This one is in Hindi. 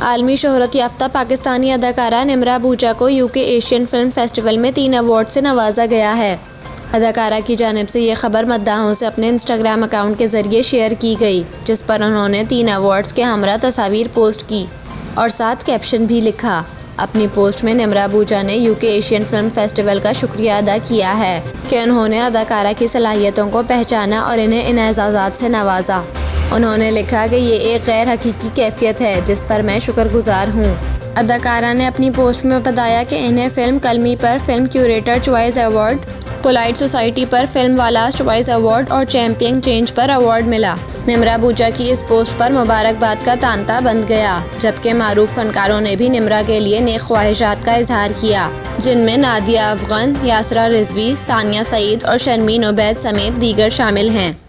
आलमी शोहरत याफ्ता पाकिस्तानी अदाकारा निम्रा बूचा को यूके एशियन फिल्म फेस्टिवल में 3 अवार्ड से नवाजा गया है। अदाकारा की जानिब से ये खबर मद्दाहों से अपने इंस्टाग्राम अकाउंट के जरिए शेयर की गई, जिस पर उन्होंने 3 अवार्ड्स के हमरा तस्वीर पोस्ट की और साथ कैप्शन भी लिखा। अपनी पोस्ट में निम्रा बूचा ने यूके एशियन फिल्म फेस्टिवल का शुक्रिया अदा किया है कि उन्होंने अदाकारा की सलाहियतों को पहचाना और इन्हें इन एजाज़ात से नवाजा। उन्होंने लिखा कि ये एक गैर हकीकी कैफियत है जिस पर मैं शुक्रगुजार हूँ। अदाकारा ने अपनी पोस्ट में बताया कि इन्हें फिल्म कलमी पर film curator choice award, polite society पर फिल्म वालास चॉइस अवार्ड और चैंपियन चेंज पर अवार्ड मिला। निम्रा बूचा की इस पोस्ट पर मुबारकबाद का तांता बंध गया, जबकि मारूफ फनकारों ने भी निम्रा के लिए नेक ख्वाहिशात का इजहार किया, जिनमें नादिया अफगान, यासरा रिजवी, सानिया सईद और शर्मीन उबैद समेत दीगर शामिल हैं।